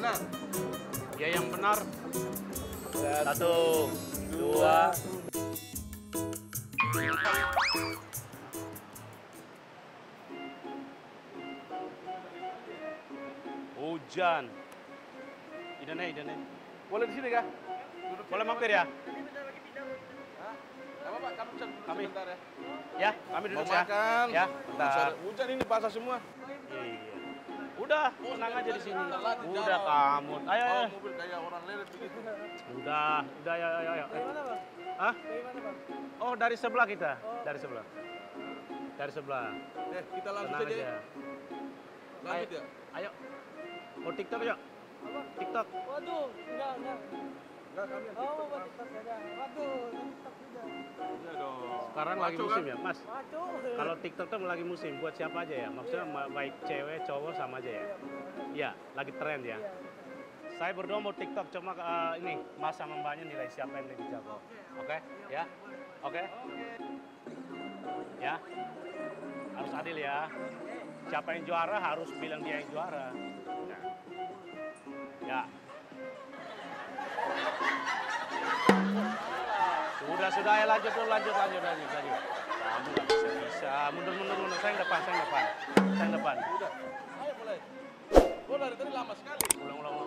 benar. Ya yang benar. 1, 2. Hujan. Idane. Boleh di sini kah? Boleh mampir ya? Apa Pak? Kami bisa duduk sebentar ya. Ya, kami duduk Mau ya. makan? Ya, bentar. Hujan ini basah semua. Iya. Udah, tenang aja di sini. Telat di Udah jalan. kamu. Ayo. Oh, mobil kayak orang lelet begitu. Udah, ayo. Dari mana, Bang? Hah? Dari mana, Bang? Oh, dari sebelah kita. Dari sebelah. Kita langsung Tenang saja. aja. Lanjut ya. Ayo. Oh, TikTok yuk. Apa? TikTok. Waduh, enggak. Enggak, kami yang Oh, TikTok, buat Mas. TikTok saja. Waduh, TikTok juga. Iya dong. Sekarang lagi Maco, musim kan? ya, Mas? Maco. Kalau TikTok tuh lagi musim buat siapa aja ya? Maksudnya baik cewek, cowok sama aja ya? Iya, lagi tren ya. Iya. Saya berdua mau TikTok, cuma ini Mas sama Mbaknya nilai siapa yang lebih jago. Oke? Ya? Oke? Ya? Harus adil ya. Siapa yang juara harus bilang dia yang juara. Ya. Sudah ya lanjut. Kamu nggak bisa. Mundur. Saya yang depan. Udah. Ayo mulai. Oh, dari tadi lama sekali. Ulang.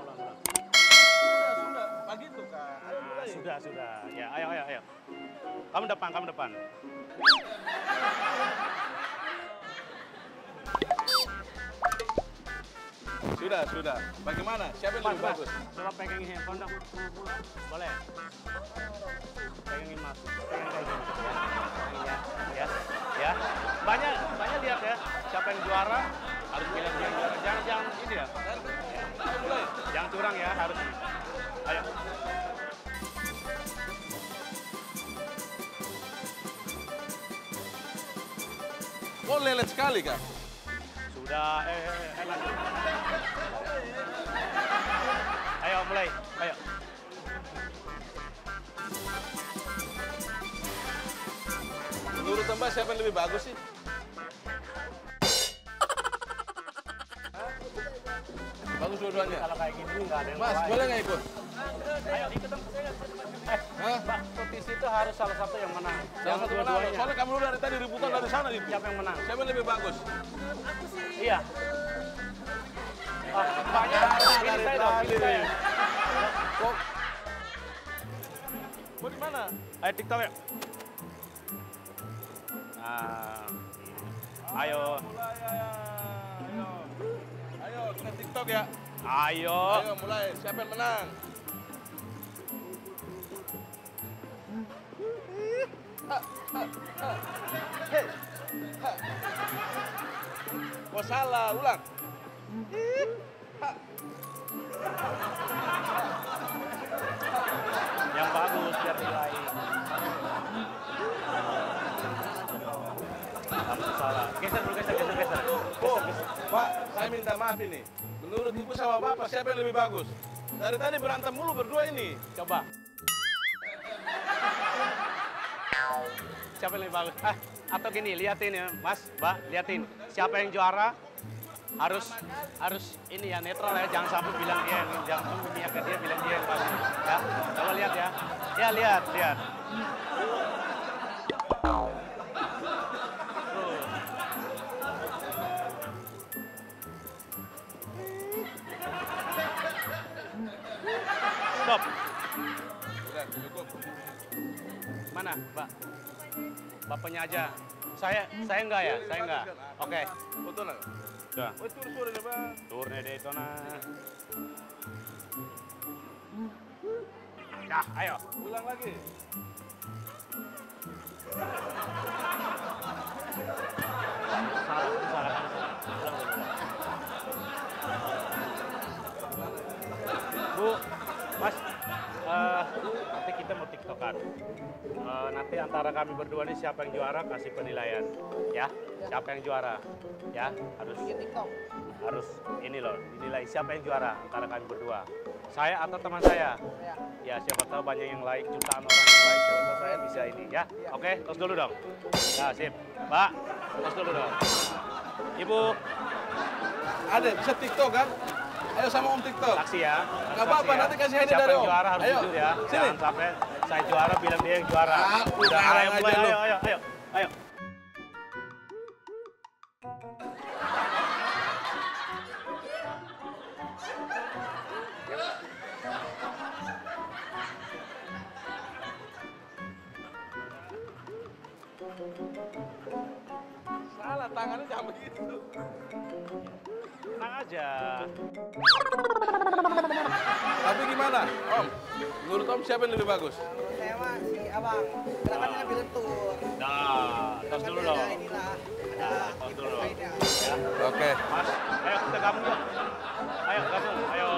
Sudah. Pagi tuh, Kak. Ayo mulai. Sudah. Ya, ayo. Kamu depan. Sudah. Bagaimana? Siapa yang lebih Mas, bagus? coba pegangin handphone dong. Boleh? Pegangin Mas. Pegangin ya. Banyak lihat ya. Siapa yang juara harus bilang dia yang juara. Jangan ini ya. Ayo mulai. Jangan curang ya, harus. Ayo. Oh, lelet sekali, Kak. Sudah, lanjut. Ayo mulai, ayo. Menurut Mbak siapa yang lebih bagus sih? Bagus dua-duanya. Kalau kayak gini nggak ada yang Mas, lain. boleh nggak ikut? Ayo ikut dong. Hah? Mbak, kompetisi itu harus salah satu yang menang. Salah Jangan satu menang. dua-duanya. Soalnya kamu dari tadi rebutan dari sana itu. Siapa yang menang? Siapa yang lebih bagus? Iya. Banyak pilih saya dong, pilih saya. Kok? Mau di mana? Ayo TikTok ya. Nah, ayo. Mulai, ayo kita TikTok ya. Ayo. Ayo mulai. Siapa yang menang? Hei. Oh salah, ulang. Yang bagus biar nilai. Kamu salah. Geser. Oh, Pak, saya minta maaf ini. Menurut Ibu sama Bapak, siapa yang lebih bagus? Dari tadi berantem mulu berdua ini. Coba. Siapa yang lebih bagus? Atau gini, liatin ya, Mas, Mbak, liatin. Siapa yang juara harus ini ya netral ya, jangan sampai bilang dia, jangan sampai memihak ke dia bilang dia yang bagus. Ya, coba lihat ya. Ya lihat. Stop. Udah, cukup. Mana, Mbak? Bapaknya aja. Saya enggak ya? Saya enggak. Oke. Betul nggak? Sudah. Oh, tur ya, Bang. Turne deh itu nah. Nah, ayo. Ulang lagi. Salah. Bu, Mas, nanti kita mau tiktokan. Nanti antara kami berdua nih siapa yang juara kasih penilaian, ya. Siapa yang juara, ya harus ini loh dinilai siapa yang juara antara kami berdua. Saya atau teman saya. Ya siapa tahu banyak yang like, jutaan orang yang like, siapa tahu saya bisa ini ya. Oke, tos dulu dong. Ya sip, Pak, tos dulu dong. Ibu, Ada bisa TikTok kan? Ayo sama Om TikTok. Saksi ya. Nggak apa-apa, Saksi ya. nanti kasih hadiah Siapa dari yang Om. juara harus Ayo, jujur ya. sini. Jangan sampai saya juara bilang dia yang juara. Ah, Udah, ngarang ayo aja mulai, lu. ayo. Salah, tangannya jangan begitu. Tenang aja. Tapi gimana, Om? Menurut Om siapa yang lebih bagus? Menurut saya mah si abang gerakannya lebih lentur. Nah, tos dulu dong. Ada inilah, ada Tos dulu. lainnya. Ya. Oke. Mas, ayo kita gabung yuk. Ayo gabung, ayo.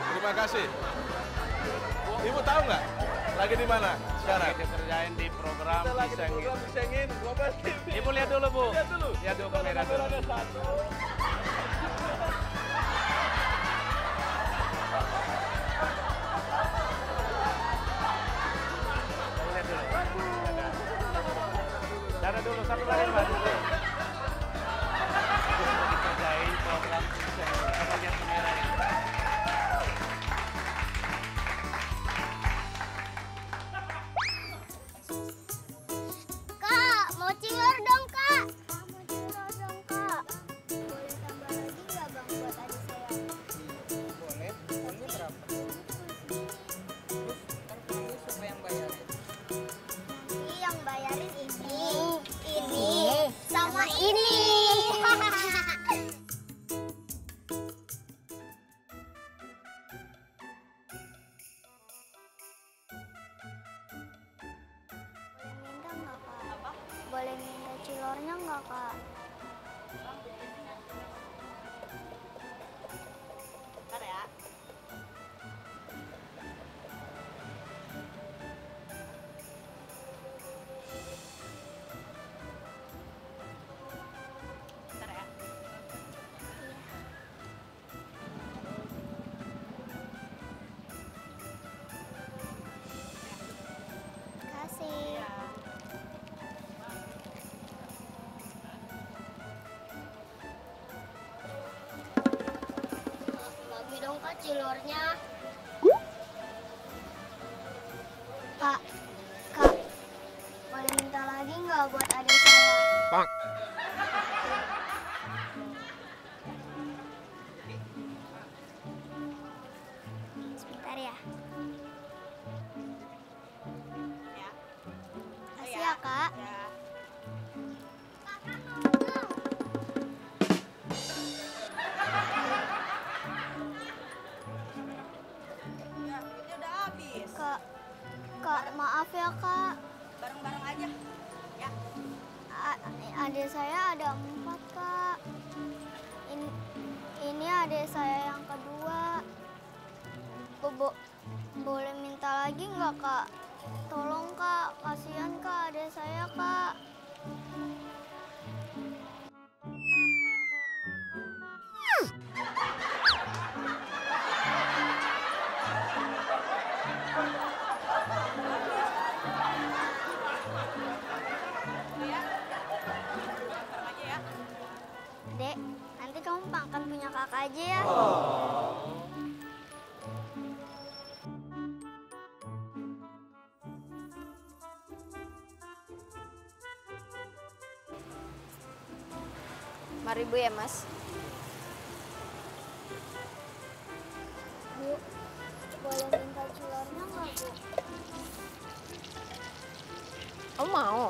Terima kasih. Ibu tahu nggak? Lagi di mana sekarang? Kita kerjain di program Kita lagi di Disengin. program Disengin, Global TV. Ibu lihat dulu, Bu. Lihat dulu. Lihat dulu kamera dulu. Ada satu. Lihat dulu. Dada dulu, satu kali Mas. Kita kerjain program Disengin. Coba lihat kamera ini. Kak, mau cilor dong, Kak. Mau cilor dong, Kak. Boleh tambah lagi nggak, Bang, buat adik saya? Boleh, uangnya berapa? Terus ntar kamu siapa yang bayarin? Nanti yang bayarin ini, sama ini. Boleh minta cilornya nggak, Kak? Bentar ya. Bentar ya. Kasih. Bagi dong, Kak, cilornya. Kak, boleh minta lagi nggak buat adik saya? Sebentar ya. Kasih ya, Kak. Ya, duitnya udah habis. Kak, maaf ya, Kak. Bareng-bareng aja. Ya. Adik saya ada 4, Kak. Ini adik saya yang kedua. Boleh minta lagi nggak, Kak? Tolong, Kak. Kasihan, Kak, adik saya, Kak. Bareng aja ya. Dek, nanti kamu makan punya kakak aja ya. Mari Bu ya, Mas. Bu, boleh minta cilornya nggak, Bu? Oh mau?